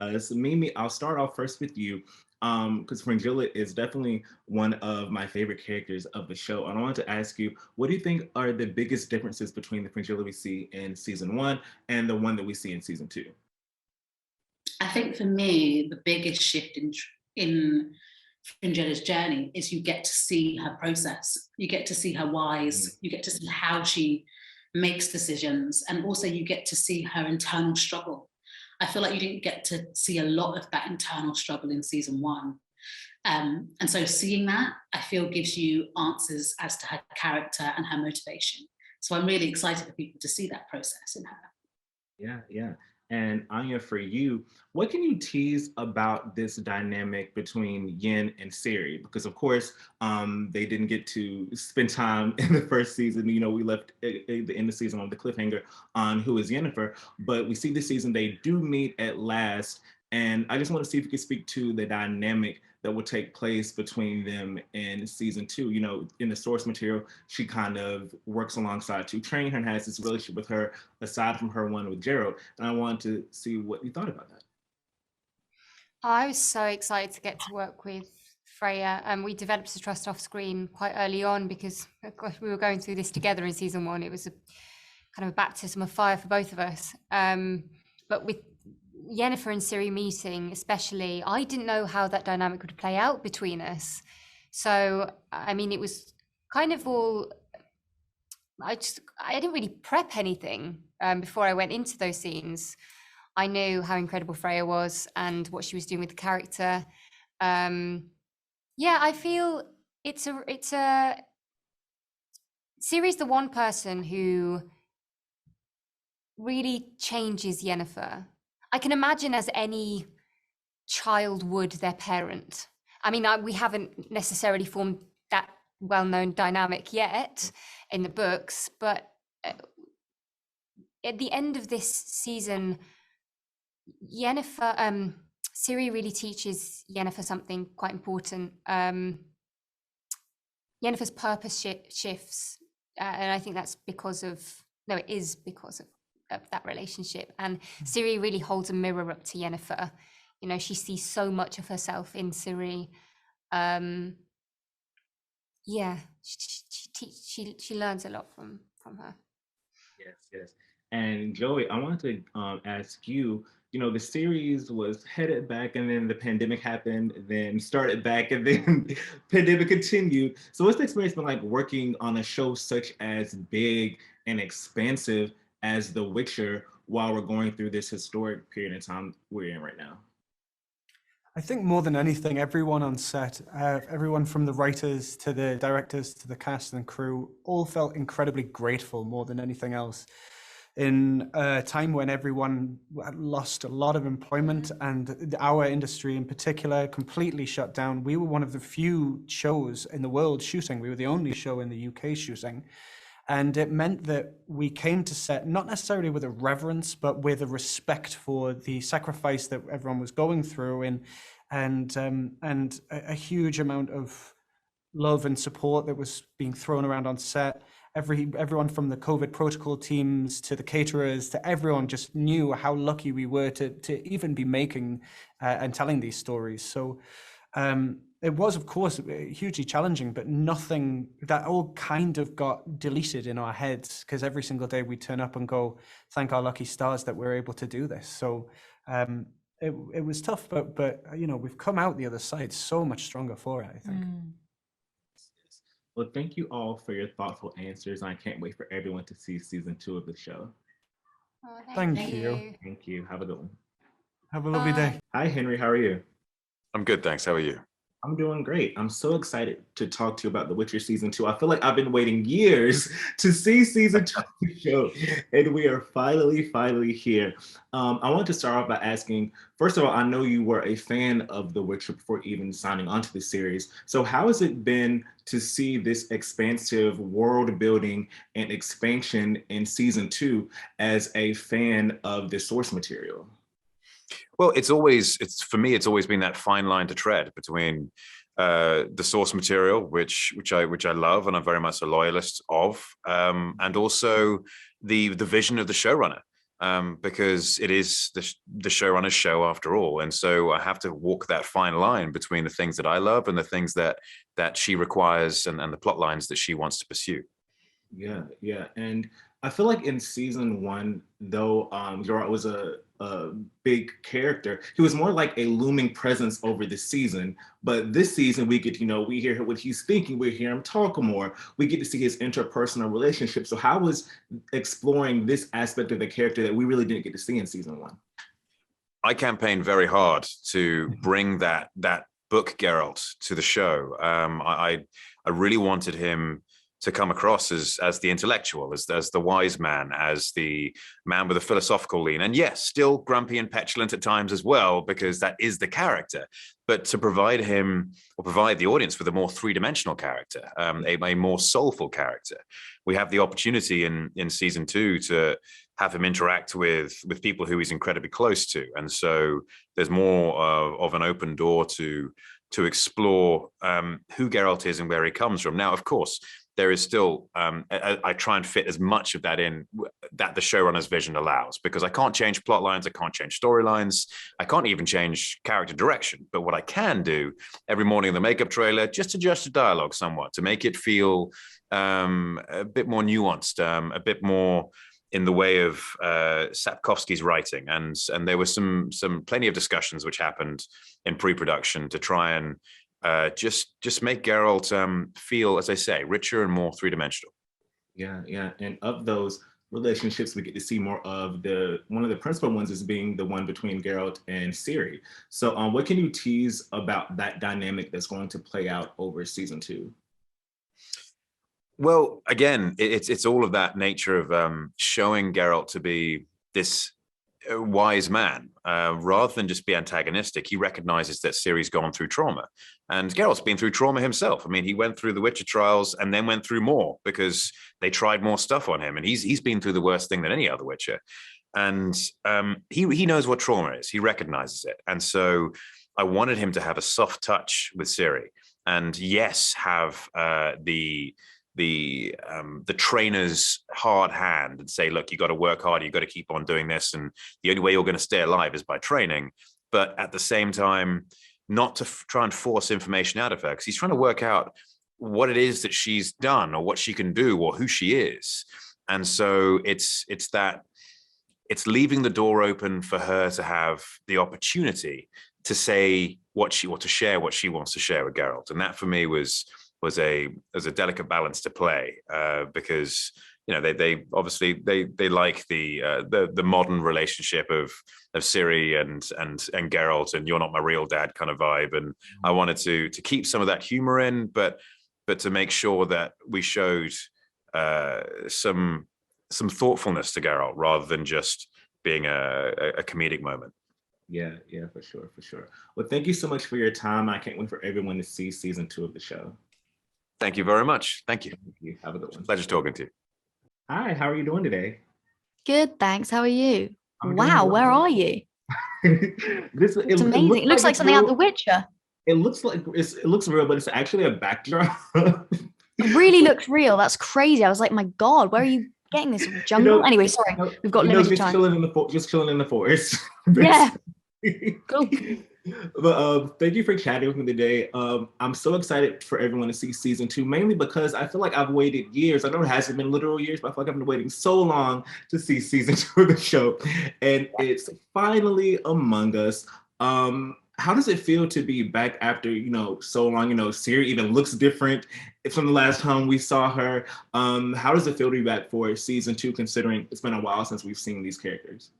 us. Mimi, I'll start off first with you because Fringilla is definitely one of my favorite characters of the show. And I wanted to ask you, what do you think are the biggest differences between the Fringilla we see in season 1 and the one that we see in season 2? I think for me, the biggest shift in Fringilla's journey is you get to see her process. You get to see her whys. You get to see how she makes decisions, and also you get to see her internal struggle. I feel like you didn't get to see a lot of that internal struggle in season 1. And so seeing that, I feel, gives you answers as to her character and her motivation. So I'm really excited for people to see that process in her. Yeah, yeah. And Anya, for you, what can you tease about this dynamic between Yen and Ciri? Because of course, they didn't get to spend time in the first season. You know, we left at the end of the season on the cliffhanger on who is Yennefer, but we see this season they do meet at last. And I just want to see if you could speak to the dynamic that will take place between them in season 2. You know, in the source material, she kind of works alongside to train her and has this relationship with her, aside from her one with Geralt. And I wanted to see what you thought about that. I was so excited to get to work with Freya, and we developed a trust off screen quite early on because, of course, we were going through this together in season 1. It was a kind of a baptism of fire for both of us. But with Yennefer and Ciri meeting, especially, I didn't know how that dynamic would play out between us. So, I mean, it was kind of all, I didn't really prep anything before I went into those scenes. I knew how incredible Freya was and what she was doing with the character. Yeah, I feel Ciri's the one person who really changes Yennefer. I can imagine as any child would their parent. I mean, we haven't necessarily formed that well-known dynamic yet in the books, but at the end of this season, Yennefer, Ciri really teaches Yennefer something quite important. Yennefer's purpose shifts, and I think that's it is because of that relationship. And Ciri really holds a mirror up to Yennefer. You know, she sees so much of herself in Ciri. Yeah, she learns a lot from her. Yes, yes. And Joey, I wanted to ask you, you know, the series was headed back and then the pandemic happened, then started back and then pandemic continued. So what's the experience been like working on a show such as big and expansive as The Witcher while we're going through this historic period of time we're in right now? I think more than anything, everyone on set, everyone from the writers to the directors to the cast and crew, all felt incredibly grateful more than anything else. In a time when everyone lost a lot of employment and our industry in particular completely shut down, we were one of the few shows in the world shooting. We were the only show in the UK shooting. And it meant that we came to set, not necessarily with a reverence, but with a respect for the sacrifice that everyone was going through and a huge amount of love and support that was being thrown around on set. Everyone from the COVID protocol teams to the caterers to everyone just knew how lucky we were to even be making and telling these stories. So it was, of course, hugely challenging, but nothing that all kind of got deleted in our heads because every single day we turn up and go, thank our lucky stars that we're able to do this. So it was tough, but you know, we've come out the other side so much stronger for it, I think. Well, thank you all for your thoughtful answers. I can't wait for everyone to see season 2 of the show. Oh, thank you. Thank you. Have a good one. Have a lovely day. Hi, Henry. How are you? I'm good, thanks. How are you? I'm doing great. I'm so excited to talk to you about The Witcher season 2. I feel like I've been waiting years to see season 2 of the show, and we are finally here. I want to start off by asking, first of all, I know you were a fan of The Witcher before even signing onto the series. So how has it been to see this expansive world building and expansion in season 2 as a fan of the source material? Well, for me, it's always been that fine line to tread between the source material, which I love and I'm very much a loyalist of, and also the vision of the showrunner. because it is the showrunner's show after all. And so I have to walk that fine line between the things that I love and the things that she requires and the plot lines that she wants to pursue. Yeah, yeah. And I feel like in season one, though, Geralt was a big character, he was more like a looming presence over the season. But this season, we get, we hear what he's thinking, we hear him talk more, we get to see his interpersonal relationship. So how was exploring this aspect of the character that we really didn't get to see in season one? I campaigned very hard to bring that book Geralt to the show. I really wanted him to come across as the intellectual, as the wise man, as the man with a philosophical lean. And yes, still grumpy and petulant at times as well, because that is the character. But to provide him, or provide the audience with a more three-dimensional character, a more soulful character. We have the opportunity in season 2 to have him interact with people who he's incredibly close to. And so there's more of an open door to explore who Geralt is and where he comes from. Now, of course, there is still, I try and fit as much of that in that the showrunner's vision allows, because I can't change plot lines, I can't change storylines, I can't even change character direction. But what I can do every morning in the makeup trailer, just adjust the dialogue somewhat to make it feel a bit more nuanced, a bit more in the way of Sapkowski's writing. And there were some plenty of discussions which happened in pre-production to try and just make Geralt feel, as I say, richer and more three-dimensional. Yeah, yeah. And of those relationships, we get to see more of one of the principal ones is being the one between Geralt and Ciri. So what can you tease about that dynamic that's going to play out over season 2? Well, again, it's all of that nature of showing Geralt to be this wise man, rather than just be antagonistic. He recognizes that Ciri's gone through trauma, and Geralt's been through trauma himself. I mean, he went through the Witcher trials and then went through more because they tried more stuff on him, and he's been through the worst thing than any other Witcher. And he knows what trauma is. He recognizes it. And so I wanted him to have a soft touch with Ciri, and yes, have the trainer's hard hand and say, look, you got to work hard, you got to keep on doing this, and the only way you're going to stay alive is by training. But at the same time, not to try and force information out of her, because he's trying to work out what it is that she's done or what she can do or who she is. And so it's leaving the door open for her to have the opportunity to say to share what she wants to share with Geralt. And that for me was a delicate balance to play, because they obviously they like the modern relationship of Ciri and Geralt and you're not my real dad kind of vibe, and I wanted to keep some of that humor in, but to make sure that we showed some thoughtfulness to Geralt rather than just being a comedic moment. Yeah, for sure. Well, thank you so much for your time. I can't wait for everyone to see season 2 of the show. Thank you very much. Thank you. Thank you. Have a good one. Pleasure talking to you. Hi, how are you doing today? Good, thanks. How are you? I'm Wow, doing where well. are you? It's amazing. It looks like something out of The Witcher. It looks real, but it's actually a backdrop. It really looks real. That's crazy. I was like, my God, where are you getting this jungle? Anyway, sorry, we've got limited time. Just chilling in the forest. Yeah. Cool. But thank you for chatting with me today. I'm so excited for everyone to see season 2, mainly because I feel like I've waited years. I know it hasn't been literal years, but I feel like I've been waiting so long to see season 2 of the show, and it's finally among us. How does it feel to be back after so long? Ciri even looks different from the last time we saw her. How does it feel to be back for season 2, considering it's been a while since we've seen these characters?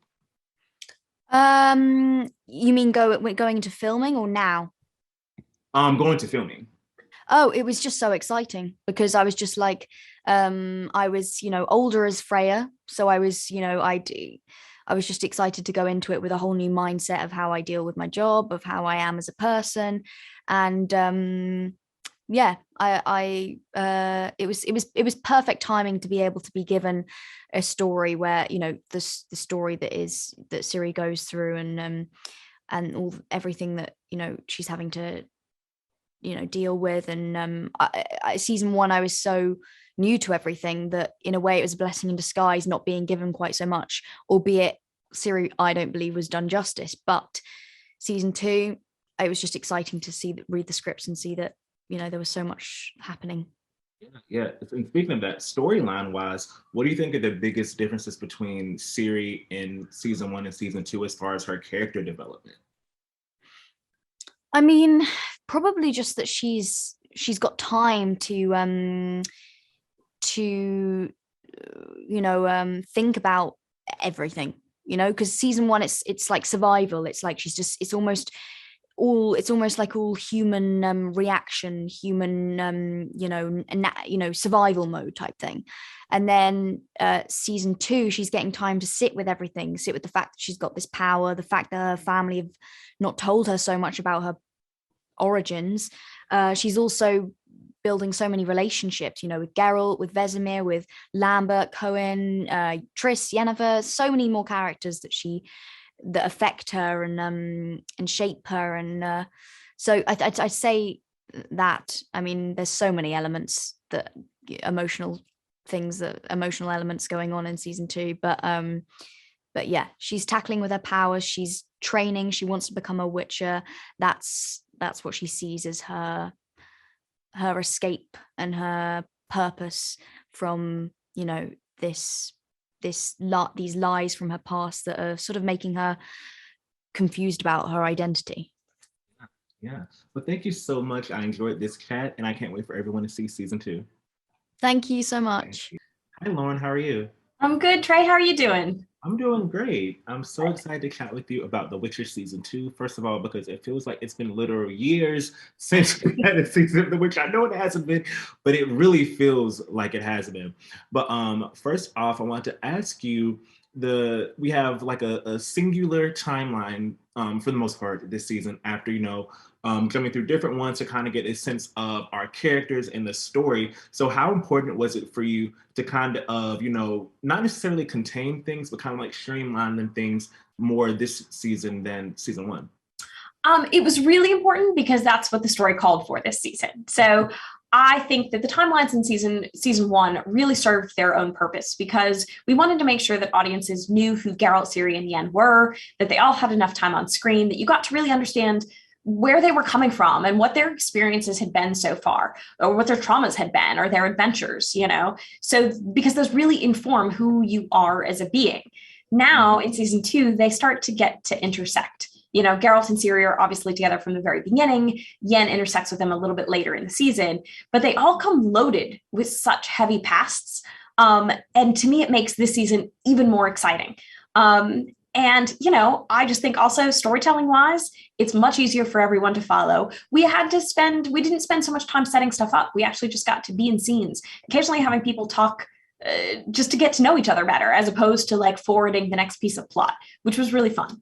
You mean going into filming or now? Going to filming. Oh, it was just so exciting because I was just like, I was, older as Freya. So I was, I was just excited to go into it with a whole new mindset of how I deal with my job, of how I am as a person. And yeah, it was perfect timing to be able to be given a story where the story that Ciri goes through and everything that she's having to deal with. And season 1, I was so new to everything that in a way it was a blessing in disguise not being given quite so much, albeit Ciri, I don't believe, was done justice. But season 2, it was just exciting to read the scripts and see that there was so much happening. Yeah, and speaking of that, storyline wise, what do you think are the biggest differences between Ciri in season 1 and season 2 as far as her character development? I mean, probably just that she's got time to think about everything, because season 1, it's like survival. It's like it's almost like all human reaction, human survival mode type thing. And then season 2, she's getting time to sit with everything, sit with the fact that she's got this power, the fact that her family have not told her so much about her origins. She's also building so many relationships, with Geralt, with Vesemir, with Lambert, Cohen, Triss, Yennefer, so many more characters that affect her and shape her. And so I'd say that, I mean, there's so many elements, emotional elements going on in season 2, but yeah, she's tackling with her powers, she's training, she wants to become a Witcher. That's what she sees as her escape and her purpose from these lies from her past that are sort of making her confused about her identity. Yeah. Well, thank you so much. I enjoyed this chat, and I can't wait for everyone to see season 2. Thank you so much. Hi, Lauren. How are you? I'm good. Trey, how are you doing? I'm doing great. I'm so excited to chat with you about The Witcher season 2. First of all, because it feels like it's been literal years since we had a season of The Witcher. I know it hasn't been, but it really feels like it has been. But first off, I want to ask you, we have like a singular timeline for the most part this season after, jumping through different ones to kind of get a sense of our characters in the story. So how important was it for you to kind of, not necessarily contain things, but kind of like streamline things more this season than season 1? It was really important because that's what the story called for this season. So I think that the timelines in season 1 really served their own purpose because we wanted to make sure that audiences knew who Geralt, Ciri, and Yen were, that they all had enough time on screen, that you got to really understand where they were coming from and what their experiences had been so far, or what their traumas had been, or their adventures, So because those really inform who you are as a being. Now in season 2, they start to get to intersect. Geralt and Ciri are obviously together from the very beginning. Yen intersects with them a little bit later in the season, but they all come loaded with such heavy pasts. And to me, it makes this season even more exciting. And, I just think also storytelling wise, it's much easier for everyone to follow. We didn't spend so much time setting stuff up. We actually just got to be in scenes, occasionally having people talk just to get to know each other better, as opposed to like forwarding the next piece of plot, which was really fun.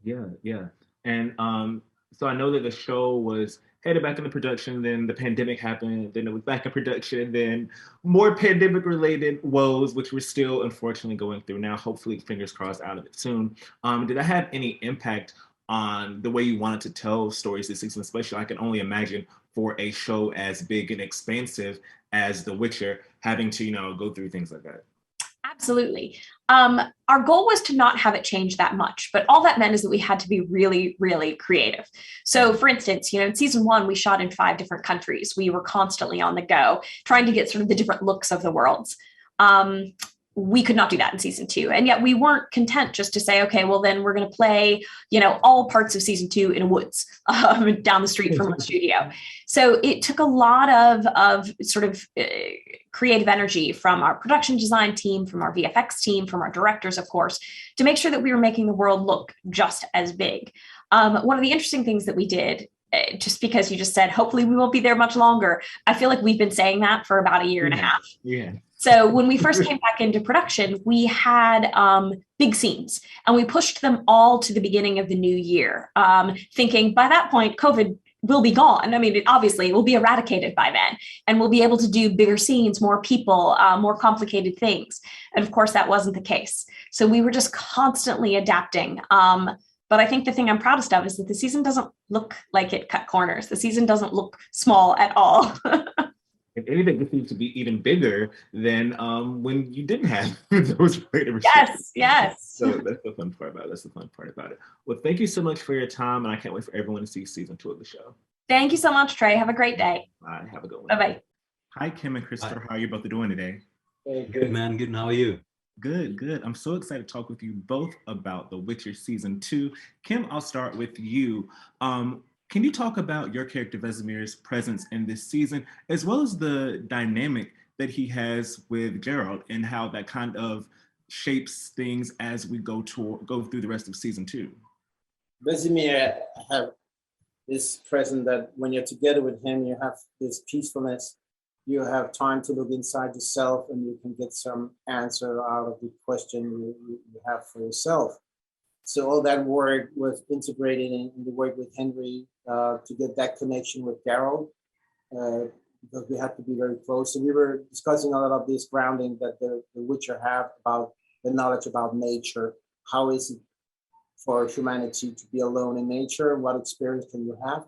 Yeah. And so I know that the show was headed back into production, then the pandemic happened, then it was back in production, then more pandemic-related woes, which we're still unfortunately going through now, hopefully, fingers crossed, out of it soon. Did that have any impact on the way you wanted to tell stories this season, especially I can only imagine for a show as big and expansive as The Witcher, having to, go through things like that? Absolutely. Our goal was to not have it change that much, but all that meant is that we had to be really, really creative. So for instance, in season 1, we shot in 5 different countries. We were constantly on the go, trying to get sort of the different looks of the worlds. We could not do that in season 2. And yet we weren't content just to say, okay, well, then we're going to play, all parts of season 2 in a woods down the street from our studio. So it took a lot of sort of creative energy from our production design team, from our VFX team, from our directors, of course, to make sure that we were making the world look just as big. One of the interesting things that we did, just because you just said, hopefully we won't be there much longer. I feel like we've been saying that for about a year and a half. Yeah. So when we first came back into production, we had big scenes and we pushed them all to the beginning of the new year, thinking by that point, COVID will be gone. I mean, obviously it will be eradicated by then and we'll be able to do bigger scenes, more people, more complicated things. And of course, that wasn't the case. So we were just constantly adapting. But I think the thing I'm proudest of is that the season doesn't look like it cut corners. The season doesn't look small at all. If anything, it seems to be even bigger than when you didn't have those greater Yes, yes. So that's the fun part about it. That's the fun part about it. Well, thank you so much for your time, and I can't wait for everyone to see season 2 of the show. Thank you so much, Trey. Have a great day. Bye. Have a good one. Bye-bye. Hi, Kim and Christopher. How are you both doing today? Hey, good, man. Good. And how are you? Good, good. I'm so excited to talk with you both about The Witcher season 2. Kim, I'll start with you. Can you talk about your character Vesemir's presence in this season, as well as the dynamic that he has with Geralt and how that kind of shapes things as we go through the rest of season 2? Vesemir have this presence that when you're together with him, you have this peacefulness. You have time to look inside yourself, and you can get some answer out of the question you have for yourself. So all that work was integrated in the work with Henry to get that connection with Geralt, because we had to be very close. So we were discussing a lot of this grounding that the Witcher have about the knowledge about nature. How is it for humanity to be alone in nature? What experience can you have?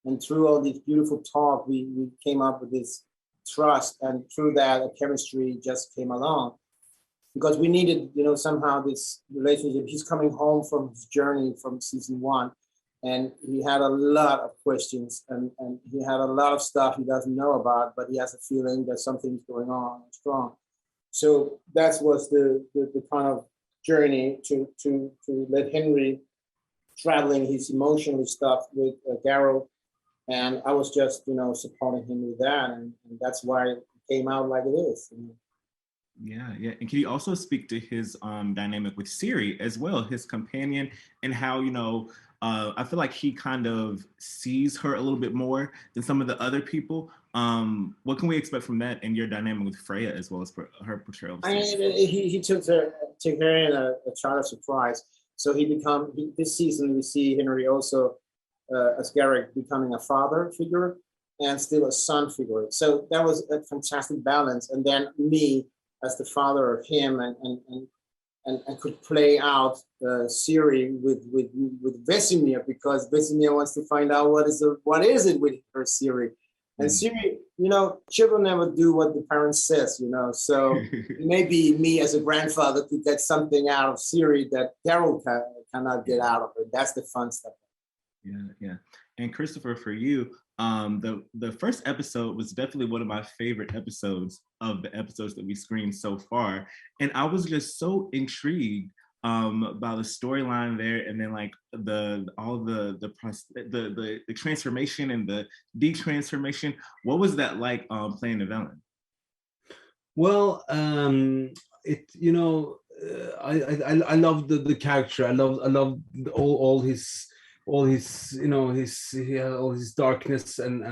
And through all these beautiful talk, we came up with this trust, and through that, a chemistry just came along. Because we needed, somehow this relationship. He's coming home from his journey from season 1, and he had a lot of questions, and he had a lot of stuff he doesn't know about, but he has a feeling that something's going on strong. So that was the kind of journey to let Henry traveling his emotional stuff with Geralt, and I was just supporting him with that, and that's why it came out like it is. Yeah. And can you also speak to his dynamic with Ciri as well, his companion, and how, I feel like he kind of sees her a little bit more than some of the other people. What can we expect from that in your dynamic with Freya as well as her portrayal of Ciri? He took her in a child of surprise. So this season we see Henry also as Garrick becoming a father figure and still a son figure. So that was a fantastic balance. And then me as the father of him, and could play out Ciri with Vesemir, because Vesemir wants to find out what is it with her Ciri. And Ciri, children never do what the parents says, So maybe me as a grandfather could get something out of Ciri that Geralt cannot get out of her. That's the fun stuff. Yeah. And Christopher, for you, the first episode was definitely one of my favorite episodes of the episodes that we screened so far, and I was just so intrigued by the storyline there, and then like the transformation and the detransformation. What was that like playing the villain? Well, I love the character. I love all his he had all his darkness and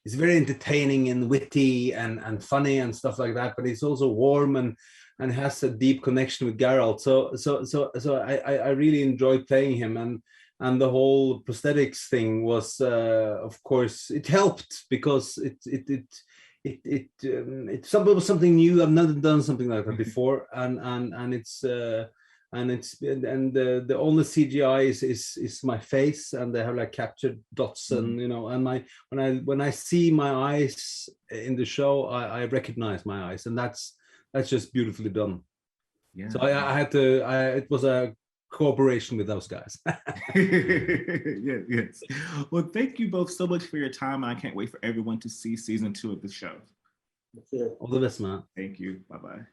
he's very entertaining and witty and funny and stuff like that, but he's also warm and has a deep connection with Geralt. So I really enjoyed playing him, and the whole prosthetics thing was of course it helped, because it was something new. I've never done something like that before, and it's the only CGI is my face, and they have like captured dots, and and when I see my eyes in the show, I recognize my eyes, and that's just beautifully done. Yeah. So it was a cooperation with those guys. Yes. Well, thank you both so much for your time, and I can't wait for everyone to see season 2 of the show. Thank you. All the best, man. Thank you. Bye-bye.